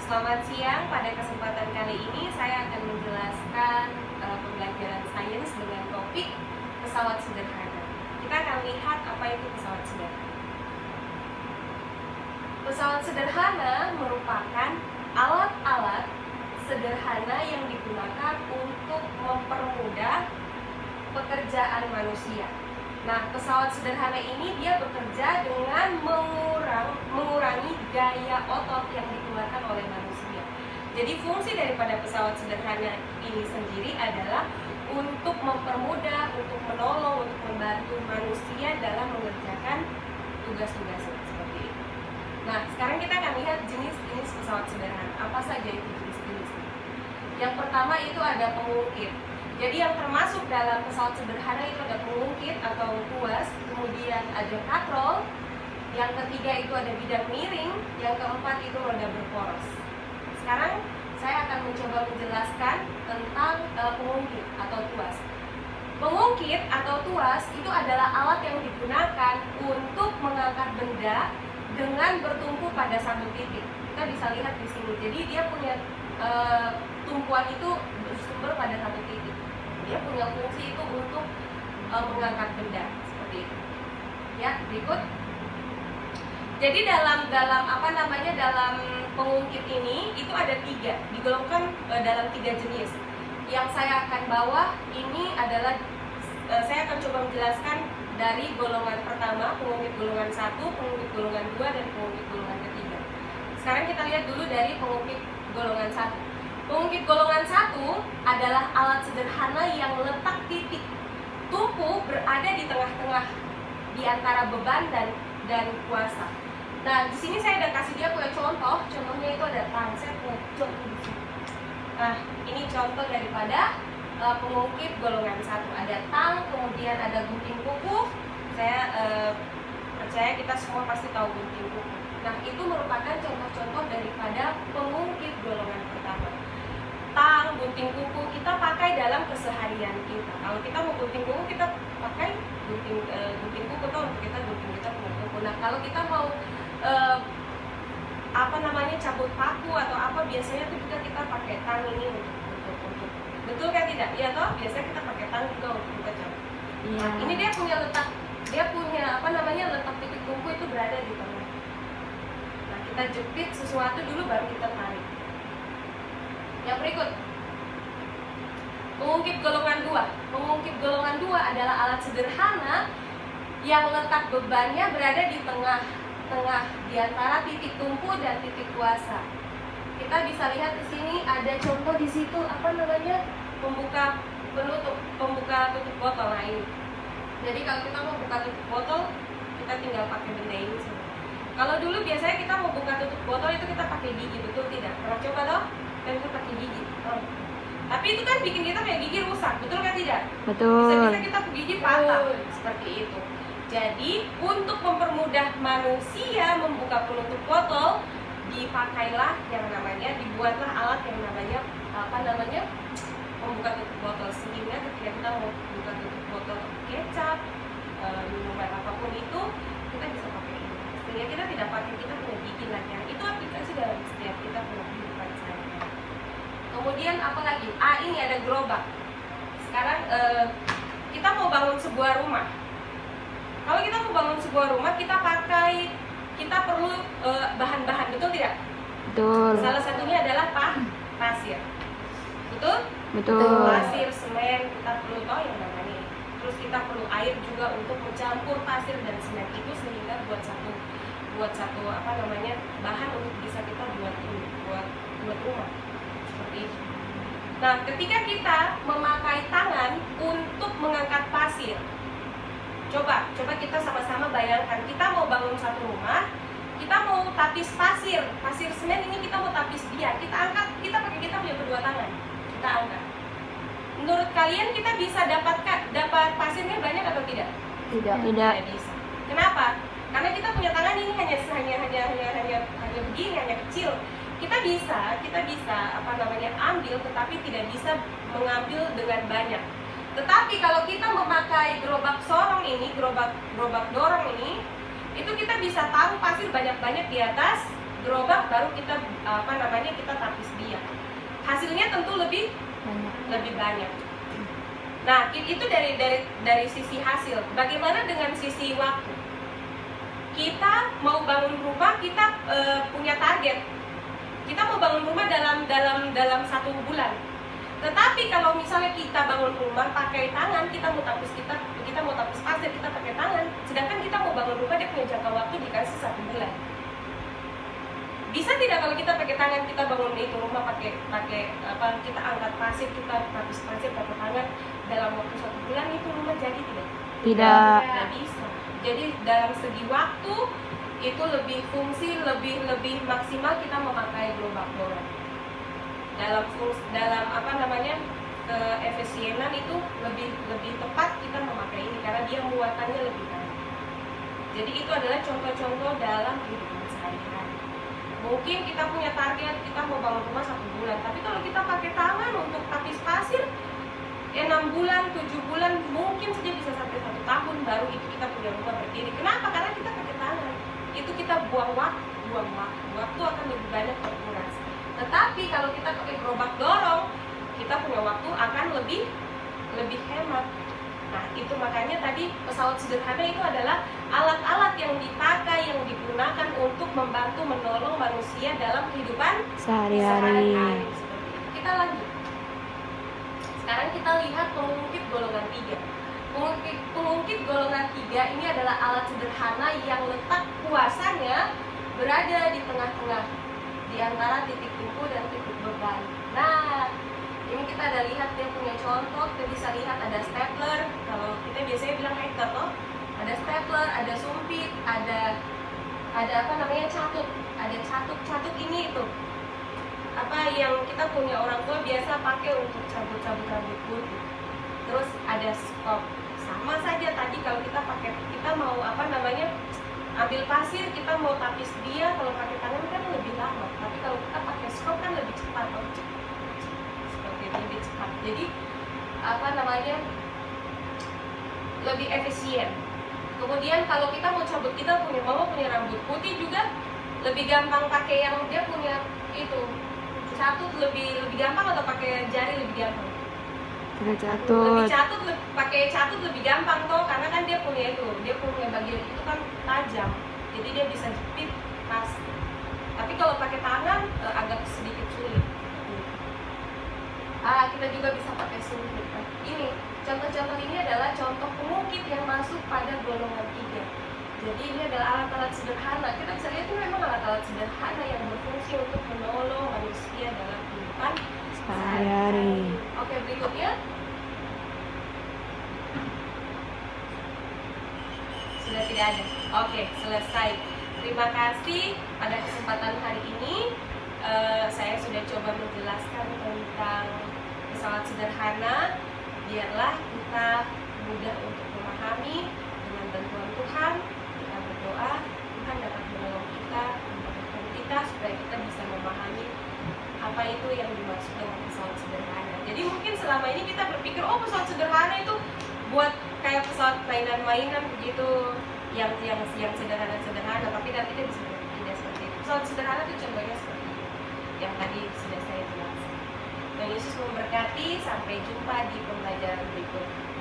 Selamat siang, pada kesempatan kali ini saya akan menjelaskan pembelajaran sains dengan topik pesawat sederhana. Kita akan lihat apa itu pesawat sederhana. Pesawat sederhana merupakan alat-alat sederhana yang digunakan untuk mempermudah pekerjaan manusia. Nah, pesawat sederhana ini dia bekerja dengan mengurangi gaya otot yang dikeluarkan oleh manusia. Jadi fungsi daripada pesawat sederhana ini sendiri adalah untuk mempermudah, untuk menolong, untuk membantu manusia dalam mengerjakan tugas-tugasnya seperti itu. Nah, sekarang kita akan lihat jenis-jenis pesawat sederhana. Apa saja itu jenis-jenisnya? Yang pertama itu ada pengungkit. Jadi yang termasuk dalam pesawat sederhana itu ada pengungkit atau tuas, kemudian ada katrol, yang ketiga itu ada bidang miring, yang keempat itu roda berporos. Sekarang saya akan mencoba menjelaskan tentang pengungkit atau tuas. Pengungkit atau tuas itu adalah alat yang digunakan untuk mengangkat benda dengan bertumpu pada satu titik. Kita bisa lihat di sini. Jadi dia punya tumpuan itu bersumber pada satu titik. Dia punya fungsi itu untuk mengangkat benda seperti itu. Ya, berikut. Jadi dalam dalam pengungkit ini itu ada tiga, digolongkan dalam tiga jenis. Yang saya akan bawa ini adalah saya akan coba menjelaskan dari golongan pertama, pengungkit golongan 1, pengungkit golongan 2, dan pengungkit golongan ketiga. Sekarang kita lihat dulu dari pengungkit golongan 1. Pengungkit golongan 1 adalah alat sederhana yang letak titik tumpu berada di tengah-tengah di antara beban dan kuasa. Nah, di sini saya udah kasih dia punya contoh. Contohnya itu ada tang. Saya punya contoh di sini. Nah, ini contoh daripada pengungkit golongan 1. Ada tang, kemudian ada gunting kuku. Saya percaya kita semua pasti tahu gunting kuku. Nah, itu merupakan contoh-contoh daripada pengungkit golongan pertama. Tang, gunting kuku kita pakai dalam keseharian kita. Kalau kita mau gunting kuku, kita pakai gunting kuku atau untuk kita gunting kuku. Nah, kalau kita mau cabut paku atau apa, biasanya itu juga kita pakai tang ini untuk betul kan tidak? Iya toh, biasanya kita pakai tang juga untuk kita cabut. Iya. Nah, ini dia punya letak letak titik tumpu itu berada di tengah. Nah, kita jepit sesuatu dulu baru kita tarik. Yang berikut, pengungkit golongan 2. Pengungkit golongan 2 adalah alat sederhana yang letak bebannya berada di tengah di antara titik tumpu dan titik kuasa. Kita bisa lihat di sini ada contoh di situ pembuka tutup botol. Nah, ini. Jadi kalau kita mau buka tutup botol, kita tinggal pakai benda ini saja. Kalau dulu biasanya kita mau buka tutup botol itu kita pakai gigi, betul tidak? Pernah coba toh? Kan kita pakai gigi. Tapi itu kan bikin kita punya gigi rusak, betul kan tidak? Betul. Bisa-bisa kita gigi patah seperti itu. Jadi untuk mempermudah manusia membuka penutup botol, dibuatlah alat yang namanya pembuka tutup botol, sehingga ketika kita mau buka tutup botol kecap, minuman apapun itu, kita bisa pakai ini. Sehingga kita tidak pakai kita punya gigi lagi. Itu aplikasi dalam setiap kita punya kehidupan sehari-hari. Kemudian apa lagi? Ini ada gerobak. Sekarang kita mau bangun sebuah rumah. Kalau kita mau bangun sebuah rumah, kita perlu bahan-bahan, betul tidak? Betul. Salah satunya adalah pasir. Betul? Betul. Pasir, semen, kita perlu tahu yang namanya. Terus kita perlu air juga untuk mencampur pasir dan semen itu sehingga buat satu bahan untuk bisa kita buat rumah. Seperti itu. Nah, ketika kita memakai tangan untuk mengangkat pasir, coba kita sama-sama bayangkan, kita mau bangun satu rumah, kita mau tapis pasir semen ini, kita mau tapis dia, kita angkat, kita pakai kita punya kedua tangan, kita angkat. Menurut kalian kita bisa dapat pasirnya banyak atau tidak? Tidak. Tidak bisa. Kenapa? Karena kita punya tangan ini hanya begini, hanya kecil. Kita bisa ambil, tetapi tidak bisa mengambil dengan banyak. Tetapi kalau kita memakai gerobak sorong ini, gerobak dorong ini, itu kita bisa taruh pasir banyak-banyak di atas gerobak baru kita kita tapis dia. Hasilnya tentu lebih banyak. Nah, itu dari sisi hasil. Bagaimana dengan sisi waktu? Kita mau bangun rumah, kita punya target. Kita mau bangun rumah dalam 1 bulan. Tetapi kalau misalnya kita bangun rumah pakai tangan, kita mau tapis pasir, kita pakai tangan. Sedangkan kita mau bangun rumah, dia punya jangka waktu dikasih 1 bulan. Bisa tidak kalau kita pakai tangan, kita bangun itu rumah pakai kita angkat pasir, kita tapis pasir pakai tangan dalam waktu 1 bulan, itu rumah jadi tidak? Tidak bisa. Jadi dalam segi waktu itu lebih fungsi, lebih maksimal kita memakai gerobak dorong. Dalam keefisienan itu lebih tepat kita memakai ini karena dia muatannya lebih banyak. Jadi itu adalah contoh-contoh dalam kehidupan sehari-hari. Mungkin kita punya target, kita mau bangun rumah 1 bulan, tapi kalau kita pakai tangan untuk tapis pasir 6 bulan, 7 bulan, mungkin saja bisa sampai 1 tahun baru itu kita punya rumah berdiri. Kenapa? Karena kita pakai tangan. Itu kita buang waktu akan lebih banyak terkuras. Tetapi kalau kita pakai gerobak dorong, kita punya waktu akan lebih hemat. Nah, itu makanya tadi pesawat sederhana itu adalah alat-alat yang dipakai, yang digunakan untuk membantu menolong manusia dalam kehidupan sehari-hari. Kita lanjut. Sekarang kita lihat pengungkit golongan 3. Pengungkit golongan 3 ini adalah alat sederhana yang letak kuasanya berada di tengah-tengah, di antara titik tumpu dan titik beban. Nah, ini kita ada lihat dia punya contoh. Kita bisa lihat ada stapler. Kalau kita biasanya bilang hacker loh. Ada stapler, ada sumpit, ada catut. Ada catut ini itu. Apa yang kita punya orang tua biasa pakai untuk cabut-cabut rambut putih. Terus ada skop. Sama saja tadi kalau kita mau ambil pasir, kita mau tapis dia, kalau pakai tangan kan lebih lama. Tapi kalau kita pakai skop kan lebih cepat, lebih cepat. Jadi lebih efisien. Kemudian kalau kita mau cabut, kita punya rambut putih juga lebih gampang pakai yang dia punya itu catut, lebih gampang atau pakai jari lebih gampang? Pakai catut lebih gampang toh, karena kan dia punya bagian itu kan tajam, jadi dia bisa jepit pas. Tapi kalau pakai tangan agak sedikit sulit. Kita juga bisa pakai sumpit. Ini contoh-contoh ini adalah contoh pengungkit yang masuk pada golongan 3. Jadi ini adalah alat-alat sederhana. Kita bisa lihat itu memang alat-alat sederhana yang berfungsi untuk menolong manusia dalam kehidupan sehari-hari. Oke, berikutnya. Sudah tidak ada. Oke, selesai. Terima kasih pada kesempatan hari ini. Saya sudah coba menjelaskan tentang pesawat sederhana. Biarlah kita mudah untuk memahami. Dengan bantuan Tuhan, kita berdoa, Tuhan dapat menolong kita, memperhatikan kita supaya kita bisa memahami apa itu yang dimaksud dengan pesawat sederhana. Jadi mungkin selama ini kita berpikir, pesawat sederhana itu buat kayak pesawat mainan-mainan begitu, yang sederhana, tapi nanti dia bisa tidak seperti itu. Pesawat sederhana itu contohnya seperti itu, yang tadi sudah saya jelaskan. Dan Yesus memberkati. Sampai jumpa di pembelajaran berikutnya.